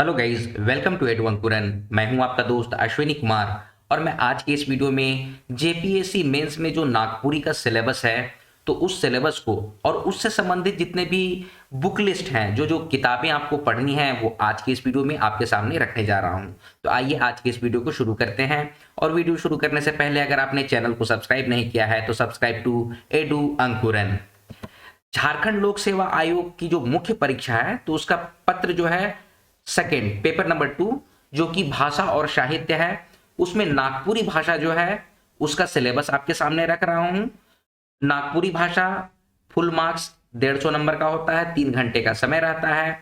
Hello guys, welcome to Edu Ankuran. मैं हूं आपका दोस्त अश्विनी कुमार और मैं आज के इस वीडियो में जेपीएससी मेंस में जो नागपुरी का सिलेबस है तो उस सिलेबस को और उससे संबंधित जितने भी बुक लिस्ट हैं, जो जो किताबें आपको पढ़नी हैं, वो आज के इस वीडियो में आपके सामने रखने जा रहा हूं। तो आइए आज के इस वीडियो को शुरू करते हैं। और वीडियो शुरू करने से पहले अगर आपने चैनल को सब्सक्राइब नहीं किया है तो सब्सक्राइब टू एडू अंकुरन। झारखंड लोक सेवा आयोग की जो मुख्य परीक्षा है तो उसका पत्र जो है सेकेंड पेपर नंबर 2 जो कि भाषा और साहित्य है, उसमें नागपुरी भाषा जो है उसका सिलेबस आपके सामने रख रहा हूं। नागपुरी भाषा फुल मार्क्स 150 नंबर का होता है, 3 घंटे का समय रहता है।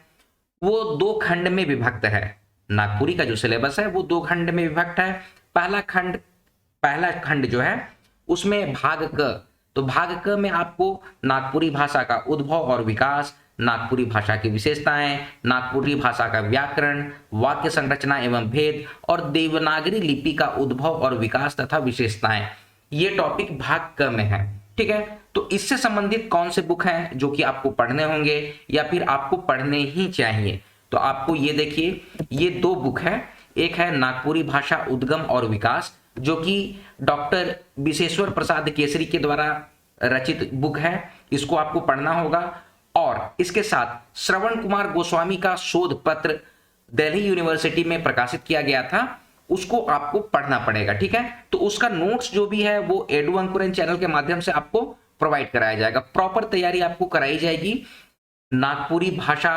वो 2 खंड में विभक्त है। नागपुरी का जो सिलेबस है वो 2 खंड में विभक्त है। पहला खंड जो है उसमें भाग क, तो भाग क में आपको नागपुरी भाषा का उद्भव और विकास, नागपुरी भाषा की विशेषताएं, नागपुरी भाषा का व्याकरण, वाक्य संरचना एवं भेद और देवनागरी लिपि का उद्भव और विकास तथा विशेषताएं, ये टॉपिक भाग क में है। ठीक है, तो इससे संबंधित कौन से बुक हैं जो कि आपको पढ़ने होंगे या फिर आपको पढ़ने ही चाहिए, तो आपको ये देखिए, ये 2 बुक है। एक है नागपुरी भाषा उद्गम और विकास जो कि डॉक्टर विशेश्वर प्रसाद केसरी के द्वारा रचित बुक है, इसको आपको पढ़ना होगा। और इसके साथ श्रवण कुमार गोस्वामी का शोध पत्र दिल्ली यूनिवर्सिटी में प्रकाशित किया गया था, उसको आपको पढ़ना पड़ेगा। ठीक है, तो उसका नोट्स जो भी है वो एडू अंकुरन चैनल के माध्यम से आपको प्रोवाइड कराया जाएगा। प्रॉपर तैयारी आपको कराई जाएगी। नागपुरी भाषा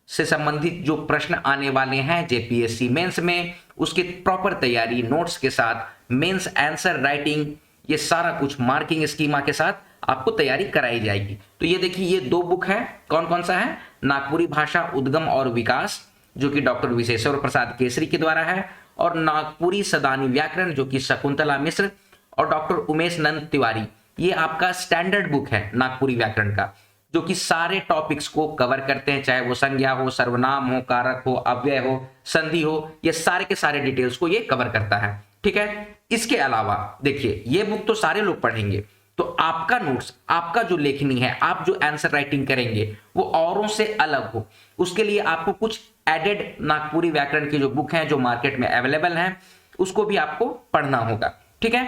से संबंधित जो प्रश्न आने वाले हैं जेपीएससी मेंस में, उसकी प्रॉपर तैयारी नोट्स के साथ, मेंस आंसर राइटिंग, ये सारा कुछ मार्किंग स्कीमा के साथ आपको तैयारी कराई जाएगी। तो ये देखिए, ये 2 बुक है। कौन कौन सा है? नागपुरी भाषा उद्गम और विकास जो कि डॉक्टर विशेश्वर प्रसाद केसरी के द्वारा है, और नागपुरी सदानी व्याकरण जो कि शकुंतला मिश्र और डॉक्टर उमेश नंद तिवारी, ये आपका स्टैंडर्ड बुक है नागपुरी व्याकरण का, जो कि सारे टॉपिक्स को कवर करते हैं, चाहे वो संज्ञा हो, सर्वनाम हो, कारक हो, अव्यय हो, संधि हो, ये सारे के सारे डिटेल्स को ये कवर करता है। ठीक है, इसके अलावा देखिए, ये बुक तो सारे लोग पढ़ेंगे, तो आपका नोट्स, आपका जो लेखनी है, आप जो आंसर राइटिंग करेंगे वो औरों से अलग हो, उसके लिए आपको कुछ एडेड नागपुरी व्याकरण की जो बुक हैं जो मार्केट में अवेलेबल हैं उसको भी आपको पढ़ना होगा। ठीक है,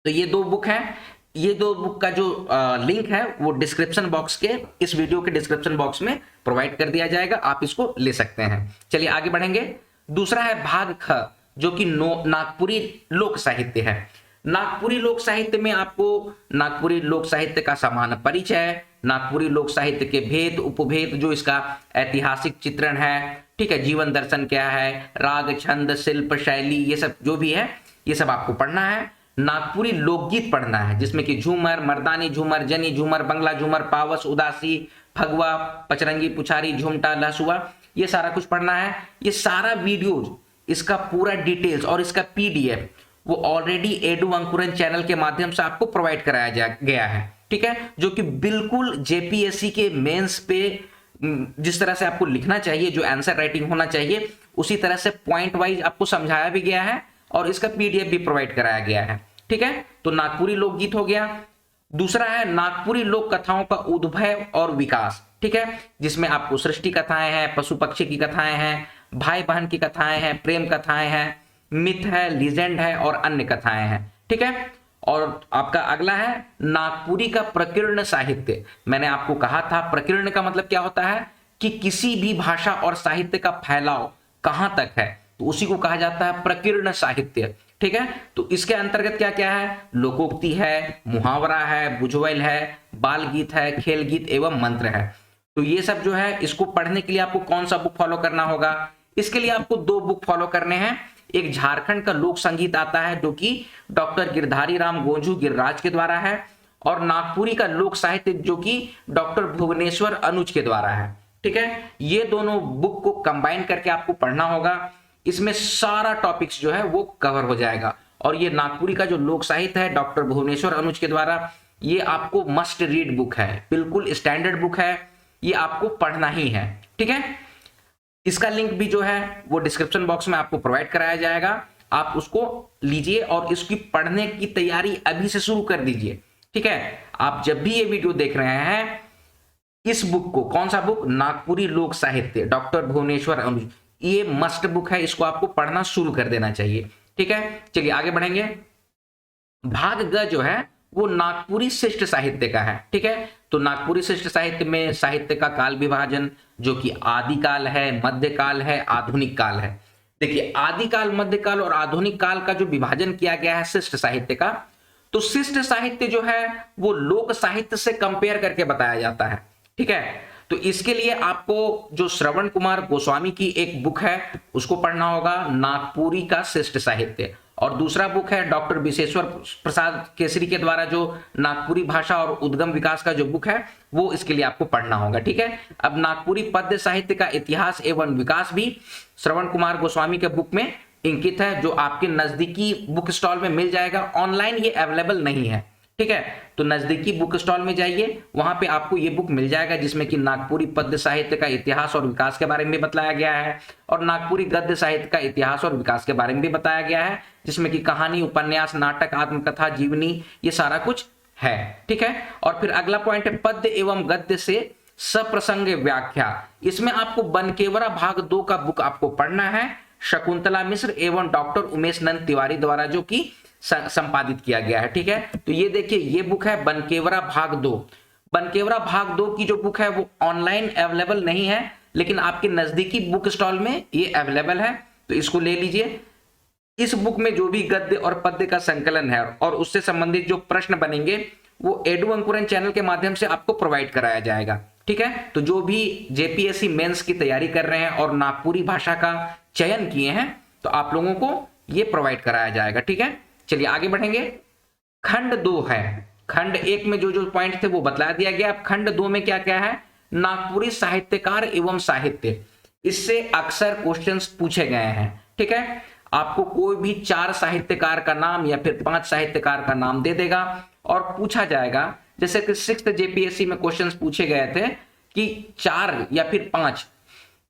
तो ये 2 बुक हैं। ये 2 बुक का जो लिंक है वो डिस्क्रिप्शन बॉक्स के, इस वीडियो के डिस्क्रिप्शन बॉक्स में प्रोवाइड कर दिया जाएगा, आप इसको ले सकते हैं। चलिए आगे बढ़ेंगे। दूसरा है भाग ख जो कि नागपुरी लोक साहित्य है। नागपुरी लोक साहित्य में आपको नागपुरी लोक साहित्य का सामान्य परिचय, नागपुरी लोक साहित्य के भेद उपभेद, जो इसका ऐतिहासिक चित्रण है, ठीक है, जीवन दर्शन क्या है, राग छंद शिल्प शैली, ये सब जो भी है ये सब आपको पढ़ना है। नागपुरी लोकगीत पढ़ना है जिसमें कि झूमर, मर्दानी झूमर, जनी झूमर, बंगला झूमर, पावस, उदासी, फगवा, पचरंगी, पुछारी, झुमटा, लहसुआ, ये सारा कुछ पढ़ना है। ये सारा वीडियो, इसका पूरा डिटेल्स और इसका पीडीएफ वो ऑलरेडी एडू अंकुरन चैनल के माध्यम से आपको प्रोवाइड कराया गया है। ठीक है, जो कि बिल्कुल जेपीएससी के मेंस पे जिस तरह से आपको लिखना चाहिए, जो आंसर राइटिंग होना चाहिए, उसी तरह से पॉइंट वाइज आपको समझाया भी गया है और इसका पीडीएफ भी प्रोवाइड कराया गया है। ठीक है, तो नागपुरी लोकगीत हो गया। दूसरा है नागपुरी लोक कथाओं का उद्भव और विकास। ठीक है, जिसमें आपको सृष्टि कथाएं हैं, पशु पक्षी की कथाएं हैं, भाई बहन की कथाएं हैं, प्रेम कथाएं हैं, मिथ है, लीजेंड है और अन्य कथाएं हैं। ठीक है, और आपका अगला है नागपुरी का प्रकीर्ण साहित्य। मैंने आपको कहा था प्रकीर्ण का मतलब क्या होता है कि किसी भी भाषा और साहित्य का फैलाव कहां तक है, तो उसी को कहा जाता है प्रकीर्ण साहित्य। ठीक है, तो इसके अंतर्गत क्या क्या है? लोकोक्ति है, मुहावरा है, बुझवैल है, बाल गीत है, खेल गीत एवं मंत्र है। तो ये सब जो है, इसको पढ़ने के लिए आपको कौन सा बुक फॉलो करना होगा? इसके लिए आपको 2 बुक फॉलो करने हैं। एक झारखंड का लोक संगीत आता है जो कि डॉक्टर गिरधारी राम गोंझू गिरिराज के द्वारा है, और नागपुरी का लोक साहित्य जो कि डॉक्टर भुवनेश्वर अनुज के द्वारा है। ठीक है, ये दोनों बुक को कंबाइन करके आपको पढ़ना होगा। इसमें सारा टॉपिक्स जो है वो कवर हो जाएगा। और ये नागपुरी का जो लोक साहित्य है डॉक्टर भुवनेश्वर अनुज के द्वारा, ये आपको मस्ट रीड बुक है, बिल्कुल स्टैंडर्ड बुक है, ये आपको पढ़ना ही है। ठीक है, इसका लिंक भी जो है वो डिस्क्रिप्शन बॉक्स में आपको प्रोवाइड कराया जाएगा, आप उसको लीजिए और इसकी पढ़ने की तैयारी अभी से शुरू कर दीजिए। ठीक है, आप जब भी ये वीडियो देख रहे हैं, इस बुक को, कौन सा बुक? नागपुरी लोक साहित्य डॉक्टर भुवनेश्वर अनुज, ये मस्ट बुक है, इसको आपको पढ़ना शुरू कर देना चाहिए। ठीक है, चलिए आगे बढ़ेंगे। भाग ग जो है वो नागपुरी शिष्ट साहित्य का है। ठीक है, तो नागपुरी शिष्ट साहित्य में साहित्य का काल विभाजन जो कि आदिकाल है, मध्यकाल है, आधुनिक काल है। देखिए आदिकाल, मध्यकाल और आधुनिक काल का जो विभाजन किया गया है शिष्ट साहित्य का, तो शिष्ट साहित्य जो है वो लोक साहित्य से कंपेयर करके बताया जाता है। ठीक है, तो इसके लिए आपको जो श्रवण कुमार गोस्वामी की एक बुक है उसको पढ़ना होगा, नागपुरी का शिष्ट साहित्य, और दूसरा बुक है डॉक्टर विशेश्वर प्रसाद केसरी के द्वारा जो नागपुरी भाषा और उद्गम विकास का जो बुक है वो इसके लिए आपको पढ़ना होगा। ठीक है, अब नागपुरी पद्य साहित्य का इतिहास एवं विकास भी श्रवण कुमार गोस्वामी के बुक में इंकित है, जो आपके नजदीकी बुक स्टॉल में मिल जाएगा। ऑनलाइन ये अवेलेबल नहीं है। ठीक है, तो नजदीकी बुक स्टॉल में जाइए, वहां पे आपको ये बुक मिल जाएगा जिसमें कि नागपुरी पद्य साहित्य का इतिहास और विकास के बारे में बताया गया है, और नागपुरी गद्य साहित्य का इतिहास और विकास के बारे में भी बताया गया है, जिसमें कि कहानी, उपन्यास, नाटक, आत्मकथा, जीवनी, ये सारा कुछ है। ठीक है, और फिर अगला पॉइंट है पद्य एवं गद्य से सप्रसंग व्याख्या। इसमें आपको बनकेवरा भाग 2 का बुक आपको पढ़ना है, शकुंतला मिश्र एवं डॉक्टर उमेश नंद तिवारी द्वारा जो कि संपादित किया गया है। ठीक है, तो ये देखिए ये बुक है बनकेवरा भाग 2। बनकेवरा भाग 2 की जो बुक है वो ऑनलाइन अवेलेबल नहीं है, लेकिन आपके नजदीकी बुक स्टॉल में ये अवेलेबल है, तो इसको ले लीजिए। इस बुक में जो भी गद्य और पद्य का संकलन है और उससे संबंधित जो प्रश्न बनेंगे वो एडू अंकुरन चैनल के माध्यम से आपको प्रोवाइड कराया जाएगा। ठीक है, तो जो भी जेपीएससी मेंस की तैयारी कर रहे हैं और नागपुरी भाषा का चयन किए हैं तो आप लोगों को ये प्रोवाइड कराया जाएगा। ठीक है, चलिए आगे बढ़ेंगे। खंड 2 है, खंड 1 में जो जो पॉइंट थे वो बतला दिया गया। अब खंड 2 में क्या क्या है, नागपुरी साहित्यकार एवं साहित्य। इससे अक्सर क्वेश्चंस पूछे गए हैं। ठीक है, आपको कोई भी 4 साहित्यकार का नाम या फिर 5 साहित्यकार का नाम दे देगा और पूछा जाएगा, जैसे कि 6th जेपीएससी में क्वेश्चंस पूछे गए थे कि 4 या फिर 5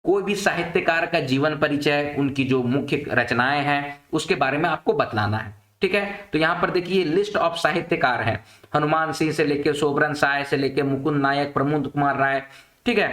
कोई भी साहित्यकार का जीवन परिचय, उनकी जो मुख्य रचनाएं हैं उसके बारे में आपको बतलाना है। ठीक है, तो यहां पर देखिए लिस्ट ऑफ साहित्यकार है, हनुमान सिंह से लेके सोबरन साय से लेके मुकुंद नायक, प्रमोद कुमार राय। ठीक है,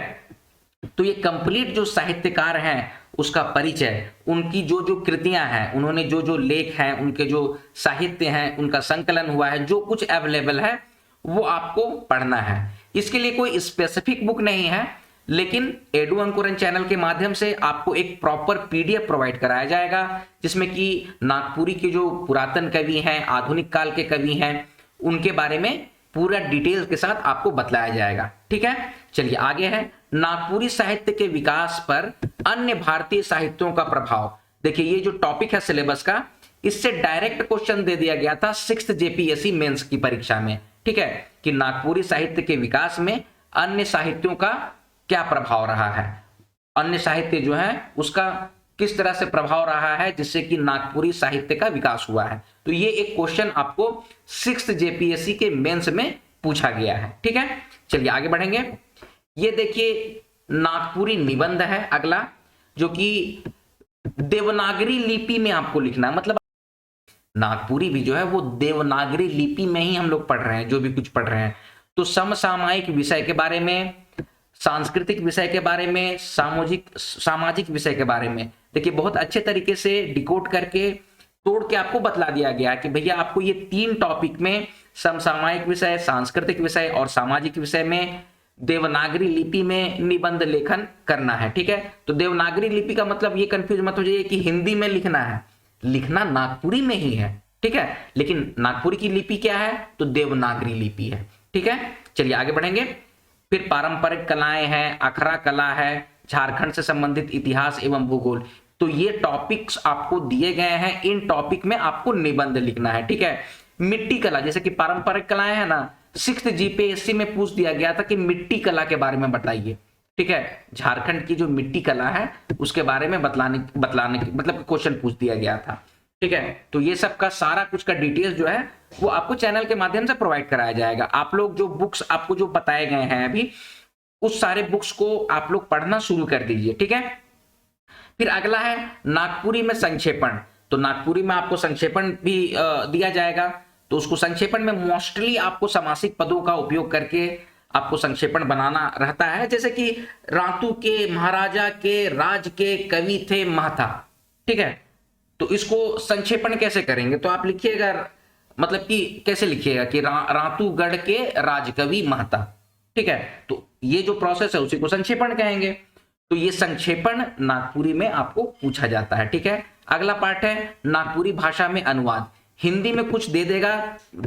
तो ये कंप्लीट जो साहित्यकार हैं उसका परिचय, उनकी जो जो कृतियां हैं, उन्होंने जो जो लेख हैं, उनके जो साहित्य हैं, उनका संकलन हुआ है, जो कुछ अवेलेबल है वो आपको पढ़ना है। इसके लिए कोई स्पेसिफिक बुक नहीं है, लेकिन एडू अंकुरन चैनल के माध्यम से आपको एक प्रॉपर पीडीएफ प्रोवाइड कराया जाएगा, जिसमें कि नागपुरी के जो पुरातन कवि हैं, आधुनिक काल के कवि हैं, उनके बारे में पूरा डिटेल के साथ आपको बतलाया जाएगा। ठीक है, चलिए आगे है नागपुरी साहित्य के विकास पर अन्य भारतीय साहित्यों का प्रभाव। देखिए ये जो टॉपिक है सिलेबस का, इससे डायरेक्ट क्वेश्चन दे दिया गया था 6th जेपीएससी मेंस की परीक्षा में। ठीक है, कि नागपुरी साहित्य के विकास में अन्य साहित्यों का क्या प्रभाव रहा है, अन्य साहित्य जो है उसका किस तरह से प्रभाव रहा है जिससे कि नागपुरी साहित्य का विकास हुआ है। तो ये एक क्वेश्चन आपको 6th जेपीएससी के मेंस में पूछा गया है। ठीक है, चलिए आगे बढ़ेंगे। ये देखिए नागपुरी निबंध है अगला, जो कि देवनागरी लिपि में आपको लिखना है। मतलब नागपुरी भी जो है वो देवनागरी लिपि में ही हम लोग पढ़ रहे हैं, जो भी कुछ पढ़ रहे हैं। तो समसामयिक विषय के बारे में, सांस्कृतिक विषय के बारे में, सामाजिक विषय के बारे में देखिए बहुत अच्छे तरीके से डिकोड करके तोड़ के आपको बतला दिया गया कि भैया आपको ये 3 टॉपिक में, समसामयिक विषय, सांस्कृतिक विषय और सामाजिक विषय में देवनागरी लिपि में निबंध लेखन करना है। ठीक है, तो देवनागरी लिपि का मतलब ये कंफ्यूज मत हो जाइए कि हिंदी में लिखना है, लिखना नागपुरी में ही है। ठीक है, लेकिन नागपुरी की लिपि क्या है, तो देवनागरी लिपि है। ठीक है, चलिए आगे बढ़ेंगे। फिर पारंपरिक कलाएं हैं, अखरा कला है, झारखंड से संबंधित इतिहास एवं भूगोल। तो ये टॉपिक्स आपको दिए गए हैं, इन टॉपिक में आपको निबंध लिखना है। ठीक है, मिट्टी कला, जैसे कि पारंपरिक कलाएं है ना, 6th जीपीएससी में पूछ दिया गया था कि मिट्टी कला के बारे में बताइए। ठीक है, झारखंड की जो मिट्टी कला है उसके बारे में बतलाने मतलब क्वेश्चन पूछ दिया गया था। ठीक है, तो ये सब का सारा कुछ का डिटेल्स जो है वो आपको चैनल के माध्यम से प्रोवाइड कराया जाएगा। आप लोग जो बुक्स आपको जो बताए गए हैं अभी, उस सारे बुक्स को आप लोग पढ़ना शुरू कर दीजिए। ठीक है, फिर अगला है नागपुरी में संक्षेपण। तो नागपुरी में आपको संक्षेपण भी दिया जाएगा, तो उसको संक्षेपण में मोस्टली आपको समासिक पदों का उपयोग करके आपको संक्षेपण बनाना रहता है, जैसे कि रातू के महाराजा के राज के कवि थे महथा, ठीक है। तो इसको संक्षेपण कैसे करेंगे, तो आप लिखिएगा, मतलब कि कैसे लिखिएगा कि रातूगढ़ के राजकवि महता, ठीक है। तो ये जो प्रोसेस है उसी को संक्षेपण कहेंगे। तो ये संक्षेपण नागपुरी में आपको पूछा जाता है, ठीक है। अगला पार्ट है नागपुरी भाषा में अनुवाद। हिंदी में कुछ दे देगा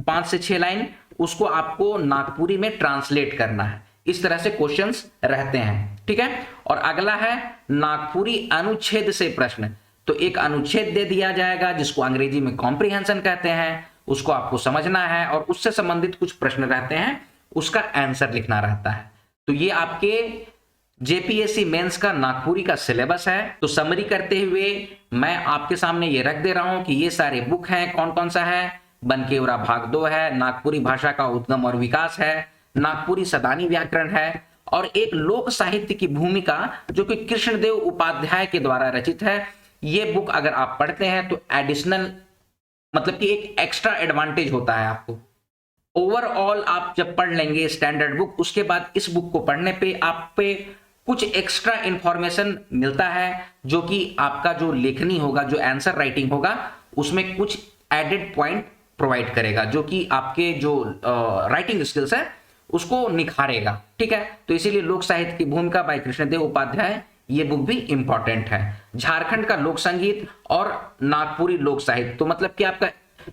5 से 6 लाइन, उसको आपको नागपुरी में ट्रांसलेट करना है। इस तरह से क्वेश्चंस रहते हैं, ठीक है। और अगला है नागपुरी अनुच्छेद से प्रश्न। तो एक अनुच्छेद दे दिया जाएगा जिसको अंग्रेजी में कॉम्प्रिहेंशन कहते हैं, उसको आपको समझना है और उससे संबंधित कुछ प्रश्न रहते हैं, उसका आंसर लिखना रहता है। तो ये आपके जेपीएससी मेंस का नागपुरी का सिलेबस है। तो समरी करते हुए मैं आपके सामने ये रख दे रहा हूं कि ये सारे बुक हैं, कौन कौन सा है, बनकेवरा भाग 2 है, नागपुरी भाषा का उद्गम और विकास है, नागपुरी सदानी व्याकरण है, और एक लोक साहित्य की भूमिका जो कि कृष्णदेव उपाध्याय के द्वारा रचित है। ये बुक अगर आप पढ़ते हैं तो एडिशनल, मतलब कि एक एक्स्ट्रा एडवांटेज होता है आपको। ओवरऑल आप जब पढ़ लेंगे स्टैंडर्ड बुक, उसके बाद इस बुक को पढ़ने पे आप पे कुछ एक्स्ट्रा इंफॉर्मेशन मिलता है, जो कि आपका जो लेखनी होगा, जो आंसर राइटिंग होगा, उसमें कुछ एडेड पॉइंट प्रोवाइड करेगा, जो कि आपके जो राइटिंग स्किल्स है उसको निखारेगा, ठीक है। तो इसीलिए लोक साहित्य की भूमिका बाय कृष्णदेव उपाध्याय, ये बुक भी इंपॉर्टेंट है। झारखंड का लोक संगीत और नागपुरी लोक साहित्य, तो मतलब कि आपका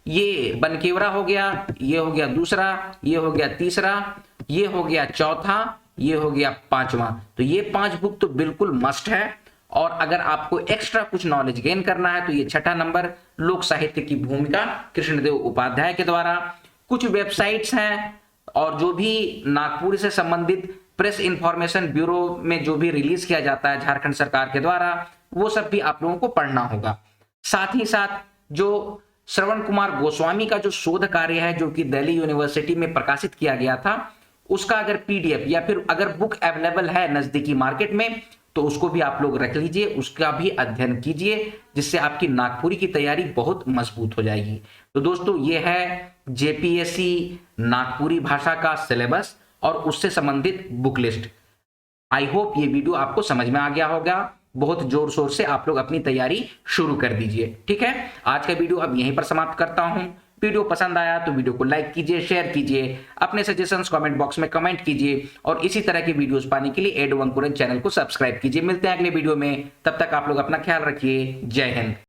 ये बनकेवरा हो गया, ये हो गया दूसरा, ये हो गया तीसरा, ये हो गया चौथा, ये हो गया 5वां। तो ये 5 बुक तो बिल्कुल मस्ट है। और अगर आपको एक्स्ट्रा कुछ नॉलेज गेन करना है तो ये 6ठा नंबर, लोक साहित्य की भूमिका कृष्णदेव उपाध्याय के द्वारा। कुछ वेबसाइट्स हैं और जो भी नागपुर से संबंधित प्रेस इंफॉर्मेशन ब्यूरो में जो भी रिलीज किया जाता है झारखंड सरकार के द्वारा, वो सब भी आप लोगों को पढ़ना होगा। साथ ही साथ जो श्रवण कुमार गोस्वामी का जो शोध कार्य है, जो कि दिल्ली यूनिवर्सिटी में प्रकाशित किया गया था, उसका अगर पीडीएफ या फिर अगर बुक अवेलेबल है नजदीकी मार्केट में, तो उसको भी आप लोग रख लीजिए, उसका भी अध्ययन कीजिए, जिससे आपकी नागपुरी की तैयारी बहुत मजबूत हो जाएगी। तो दोस्तों, ये है जेपीएससी नागपुरी भाषा का सिलेबस और उससे संबंधित बुक लिस्ट। आई होप ये वीडियो आपको समझ में आ गया होगा। बहुत जोर शोर से आप लोग अपनी तैयारी शुरू कर दीजिए, ठीक है। आज का वीडियो अब यहीं पर समाप्त करता हूं। वीडियो पसंद आया तो वीडियो को लाइक कीजिए, शेयर कीजिए, अपने सजेशंस कमेंट बॉक्स में कमेंट कीजिए, और इसी तरह की वीडियोस पाने के लिए एडू अंकुरन चैनल को सब्सक्राइब कीजिए। मिलते हैं अगले वीडियो में, तब तक आप लोग अपना ख्याल रखिए। जय हिंद।